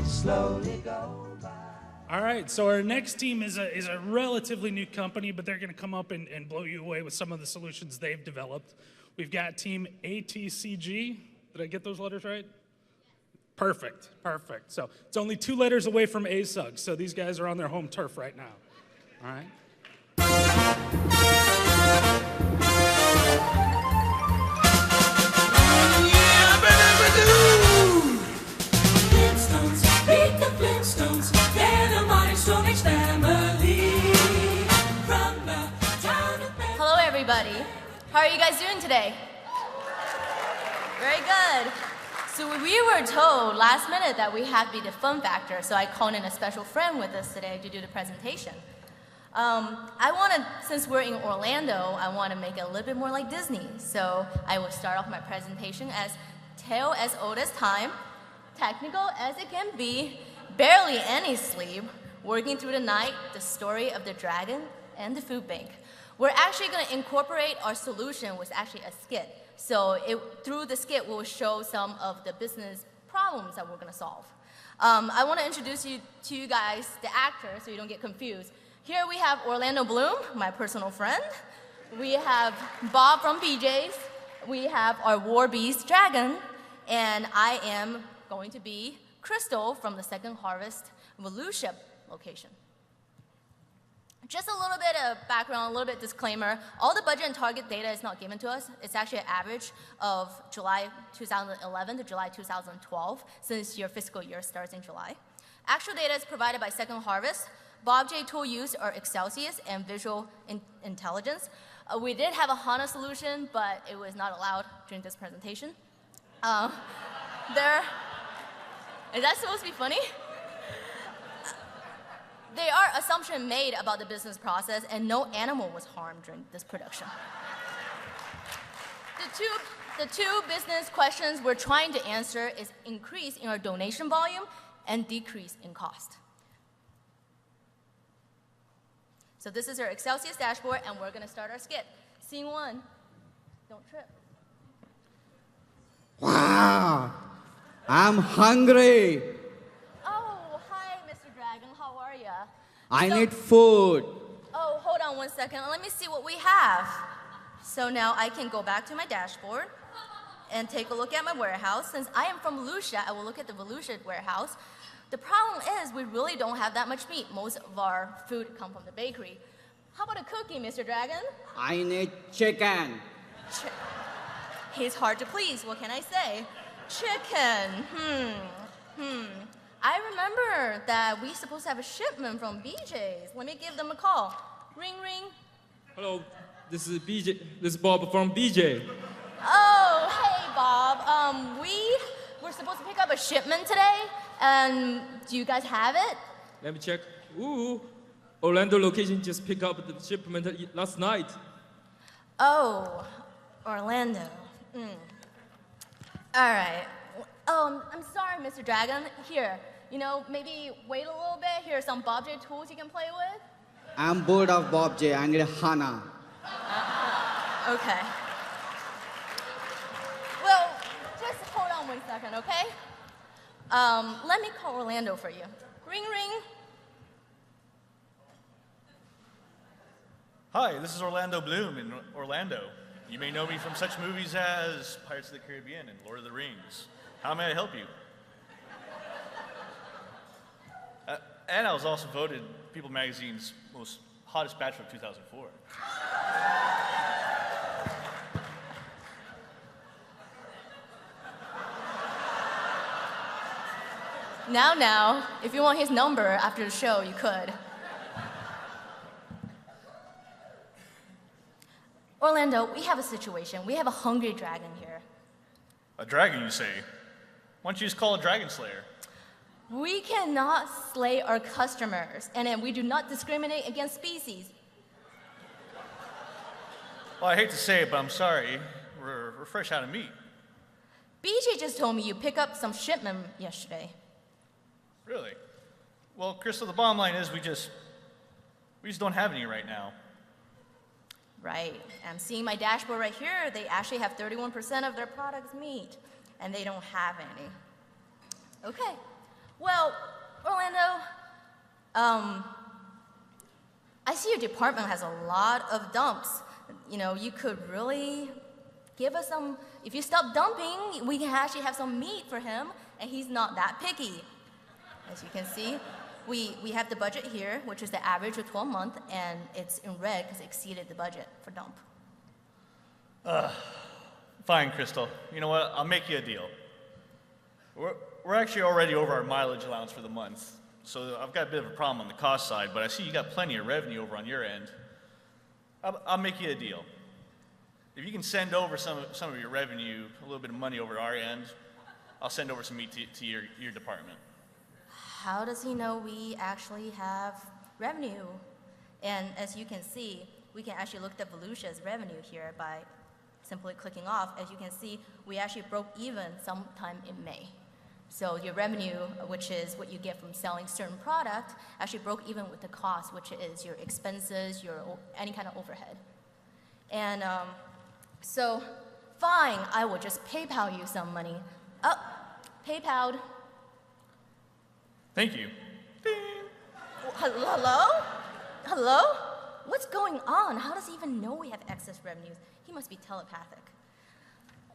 slowly go by. All right, so our next team is a relatively new company, but they're going to come up and blow you away with some of the solutions they've developed. We've got team ATCG. Did I get those letters right? Perfect, perfect. So it's only 2 letters away from ASUG, so these guys are on their home turf right now. All right? Flintstones, meet the Flintstones, they're the mighty Stone Age family. From the town of Hello, everybody. How are you guys doing today? Very good. So we were told last minute that we had to be the fun factor, so I called in a special friend with us today to do the presentation. Since we're in Orlando, I want to make it a little bit more like Disney. So I will start off my presentation as tale as old as time, technical as it can be, barely any sleep, working through the night, the story of the dragon and the food bank. We're actually going to incorporate our solution was actually a skit. So through the skit, we'll show some of the business problems that we're going to solve. I want to introduce you to you guys, the actors, so you don't get confused. Here we have Orlando Bloom, my personal friend. We have Bob from BJ's. We have our war beast, Dragon. And I am going to be Crystal from the Second Harvest Volusia location. Just a little bit of background, a little bit disclaimer. All the budget and target data is not given to us. It's actually an average of July 2011 to July 2012, since your fiscal year starts in July. Actual data is provided by Second Harvest. Bob J tool used are Excelsius and Visual Intelligence. We did have a HANA solution, but it was not allowed during this presentation. Is that supposed to be funny? There are assumptions made about the business process, and no animal was harmed during this production. The two business questions we're trying to answer is increase in our donation volume and decrease in cost. So this is our Excelsius dashboard, and we're going to start our skit. Scene 1. Don't trip. Wow, I'm hungry. Oh, hi, Mr. Dragon. How are you? I need food. Oh, hold on 1 second. Let me see what we have. So now I can go back to my dashboard and take a look at my warehouse. Since I am from Volusia, I will look at the Volusia warehouse. The problem is we really don't have that much meat. Most of our food comes from the bakery. How about a cookie, Mr. Dragon? I need chicken. He's hard to please. What can I say? Chicken. I remember that we're supposed to have a shipment from BJ's. Let me give them a call. Ring, ring. Hello, this is BJ. This is Bob from BJ. Oh, hey, Bob. We're supposed to pick up a shipment today. Do you guys have it? Let me check. Ooh, Orlando location just picked up the shipment last night. Oh, Orlando. All right. I'm sorry, Mr. Dragon. Here, maybe wait a little bit. Here are some Bob J tools you can play with. I'm bored of Bob J. I need HANA. Okay. Well, just hold on 1 second, okay? Let me call Orlando for you. Ring, ring. Hi, this is Orlando Bloom in Orlando. You may know me from such movies as Pirates of the Caribbean and Lord of the Rings. How may I help you? And I was also voted People Magazine's most hottest bachelor of 2004. Now, if you want his number after the show, you could. Orlando, we have a situation. We have a hungry dragon here. A dragon, you say? Why don't you just call a dragon slayer? We cannot slay our customers, and we do not discriminate against species. Well, I hate to say it, but I'm sorry. We're fresh out of meat. BJ just told me you picked up some shipment yesterday. Really? Well, Crystal, the bottom line is we just don't have any right now. Right. I'm seeing my dashboard right here. They actually have 31% of their products meat, and they don't have any. Okay. Well, Orlando, I see your department has a lot of dumps. You know, you could really give us some, if you stop dumping, we can actually have some meat for him, and he's not that picky. As you can see, we have the budget here, which is the average of 12 months, and it's in red because it exceeded the budget for dump. Fine, Crystal. You know what? I'll make you a deal. We're actually already over our mileage allowance for the month, so I've got a bit of a problem on the cost side, but I see you got plenty of revenue over on your end. I'll make you a deal. If you can send over some of your revenue, a little bit of money over our end, I'll send over some meat to your department. How does he know we actually have revenue? And as you can see, we can actually look at Volusia's revenue here by simply clicking off. As you can see, we actually broke even sometime in May. So your revenue, which is what you get from selling certain product, actually broke even with the cost, which is your expenses, your any kind of overhead. And so, fine, I will just PayPal you some money. Oh, PayPal'd. Thank you. Hello? Hello? What's going on? How does he even know we have excess revenues? He must be telepathic.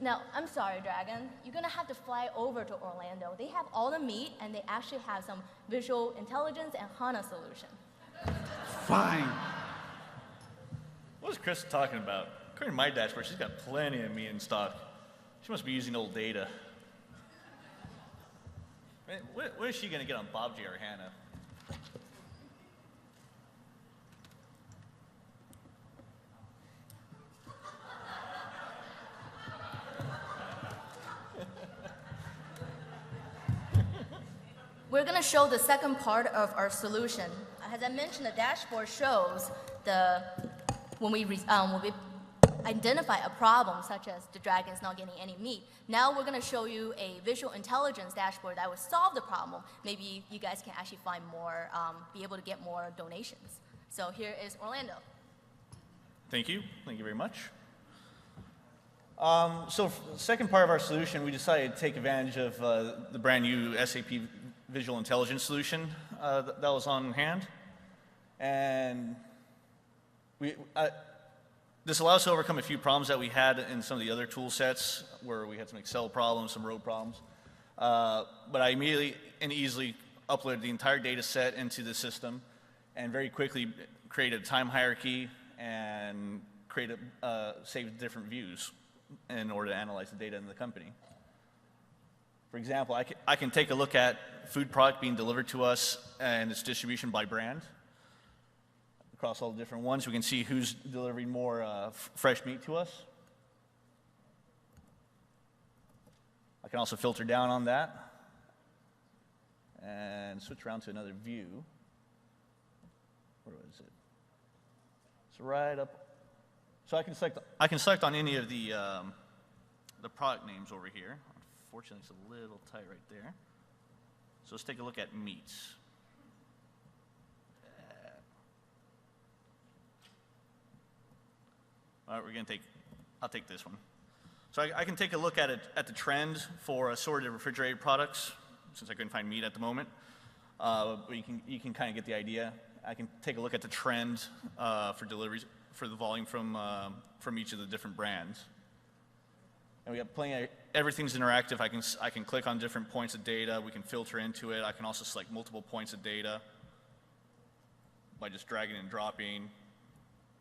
Now, I'm sorry, Dragon. You're gonna have to fly over to Orlando. They have all the meat, and they actually have some visual intelligence and HANA solution. Fine. What is Chris talking about? According to my dashboard, she's got plenty of meat in stock. She must be using old data. Man, what is she gonna get on Bob J or Hannah? We're going to show the second part of our solution. As I mentioned, the dashboard shows when we identify a problem, such as the dragon's not getting any meat. Now we're going to show you a visual intelligence dashboard that will solve the problem. Maybe you guys can actually find more, be able to get more donations. So here is Orlando. Thank you. Thank you very much. So the second part of our solution, we decided to take advantage of the brand new SAP Visual Intelligence solution that was on hand. And this allows us to overcome a few problems that we had in some of the other tool sets where we had some Excel problems, some row problems. But I immediately and easily uploaded the entire data set into the system and very quickly created a time hierarchy and saved different views in order to analyze the data in the company. For example, I can take a look at food product being delivered to us and its distribution by brand. Across all the different ones, we can see who's delivering more fresh meat to us. I can also filter down on that and switch around to another view. Where was it? It's right up. So I can select on any of the product names over here. Unfortunately, it's a little tight right there. So let's take a look at meats. All right, I'll take this one. So I can take a look at the trend for assorted refrigerated products, since I couldn't find meat at the moment. But you can kind of get the idea. I can take a look at the trend for deliveries, for the volume from each of the different brands. And we got plenty of, everything's interactive. I can click on different points of data. We can filter into it. I can also select multiple points of data by just dragging and dropping,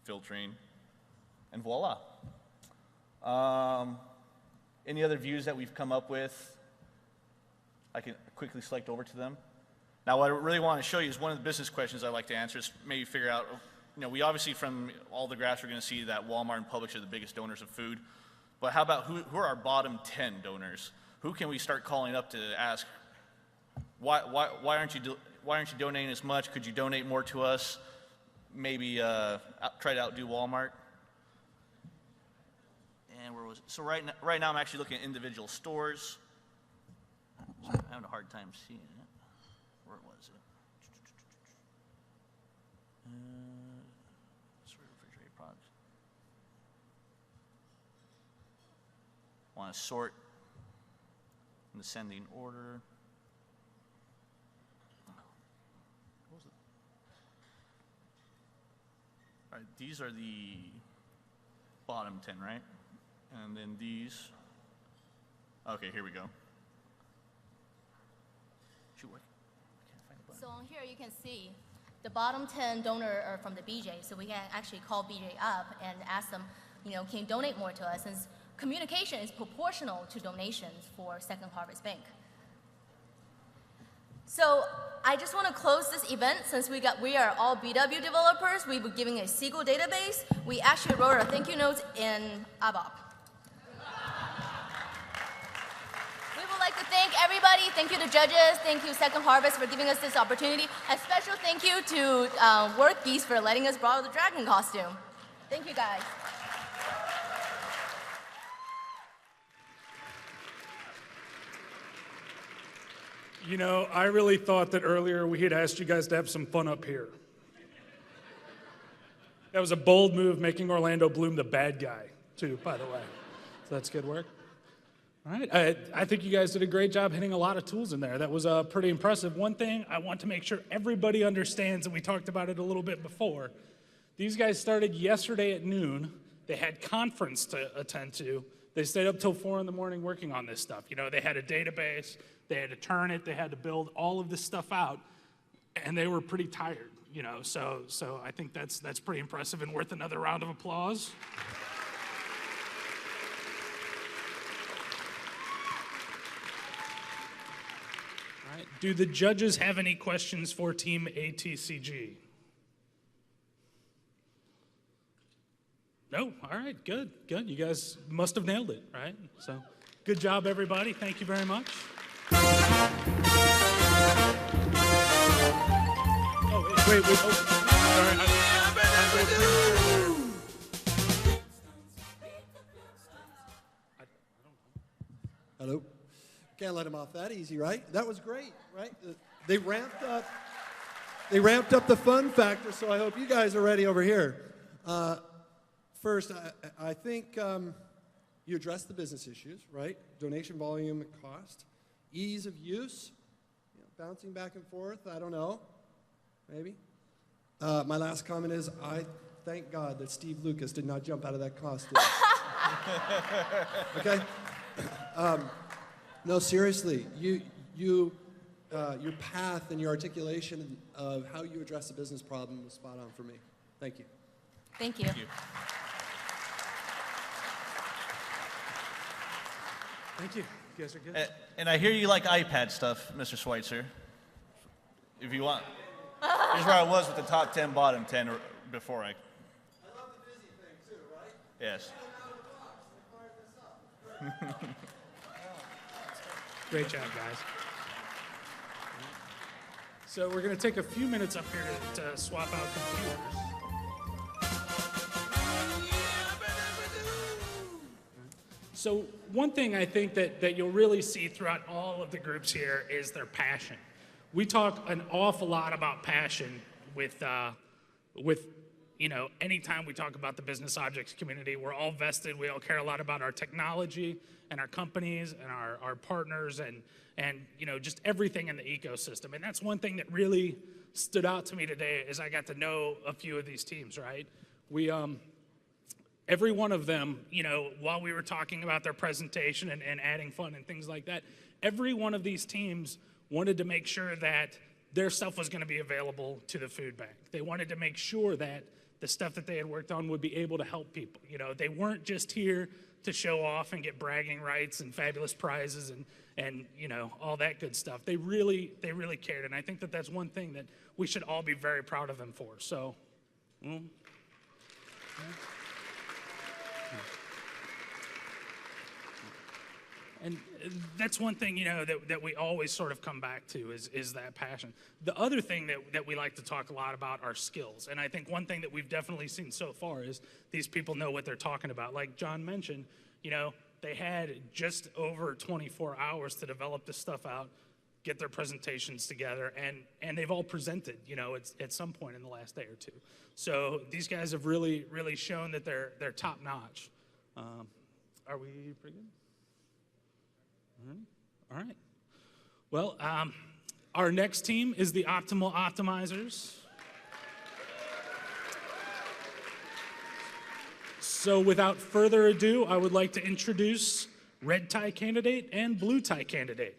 filtering, and voila. Any other views that we've come up with, I can quickly select over to them. Now, what I really want to show you is one of the business questions I like to answer is maybe figure out, we obviously from all the graphs we're going to see that Walmart and Publix are the biggest donors of food. But how about who are our bottom 10 donors? Who can we start calling up to ask, why aren't you donating as much? Could you donate more to us? Maybe try to outdo Walmart. And where was it? So right now I'm actually looking at individual stores. So I'm having a hard time seeing it. Where was it? Refrigerated products. Want to sort in descending order. right, these are the bottom 10, right? And then these. Okay, here we go. Shoot, what? I can't find the button. So on here you can see the bottom 10 donor are from the BJ, so we can actually call BJ up and ask them, can you donate more to us? Since communication is proportional to donations for Second Harvest Bank. So I just want to close this event since we are all BW developers. We were giving a SQL database. We actually wrote our thank you notes in ABAP. We would like to thank everybody. Thank you to judges. Thank you Second Harvest for giving us this opportunity. A special thank you to Work Geese for letting us borrow the dragon costume. Thank you guys. I really thought that earlier we had asked you guys to have some fun up here. That was a bold move, making Orlando Bloom the bad guy, too, by the way. So that's good work. All right, I think you guys did a great job hitting a lot of tools in there. That was pretty impressive. One thing I want to make sure everybody understands, and we talked about it a little bit before, these guys started yesterday at noon. They had conference to attend to. They stayed up till 4 in the morning working on this stuff. They had a database, they had to turn it, they had to build all of this stuff out, and they were pretty tired, So I think that's pretty impressive and worth another round of applause. All right. Do the judges have any questions for Team ATCG? No? All right, good. You guys must have nailed it, right? So good job, everybody. Thank you very much. Oh, wait. Oh, sorry. Hello. Can't let him off that easy, right? That was great, right? They ramped up the fun factor, so I hope you guys are ready over here. First, I think you addressed the business issues, right? Donation volume and cost, ease of use, bouncing back and forth, I don't know, maybe. My last comment is I thank God that Steve Lucas did not jump out of that costume. Okay? No, seriously, your path and your articulation of how you address the business problem was spot on for me. Thank you. Thank you. Thank you. Thank you. You guys are good. And I hear you like iPad stuff, Mr. Schweitzer. If you want. Here's where I was with the top 10, bottom 10 before I love the busy thing too, right? Yes. Great job, guys. So we're going to take a few minutes up here to swap out computers. So one thing I think that you'll really see throughout all of the groups here is their passion. We talk an awful lot about passion with anytime we talk about the business objects community. We're all vested. We all care a lot about our technology and our companies and our partners and just everything in the ecosystem. And that's one thing that really stood out to me today as I got to know a few of these teams, right? Every one of them, while we were talking about their presentation and adding fun and things like that, every one of these teams wanted to make sure that their stuff was going to be available to the food bank. They wanted to make sure that the stuff that they had worked on would be able to help people. They weren't just here to show off and get bragging rights and fabulous prizes and all that good stuff. They really cared, and I think that that's one thing that we should all be very proud of them for. So. And that's one thing, that we always sort of come back to is that passion. The other thing that we like to talk a lot about are skills. And I think one thing that we've definitely seen so far is these people know what they're talking about. Like John mentioned, they had just over 24 hours to develop this stuff out, get their presentations together, and they've all presented, at some point in the last day or two. So these guys have really, really shown that they're top notch. Are we pretty good? All right. Well, our next team is the Optimal Optimizers. So without further ado, I would like to introduce red tie candidate and blue tie candidate.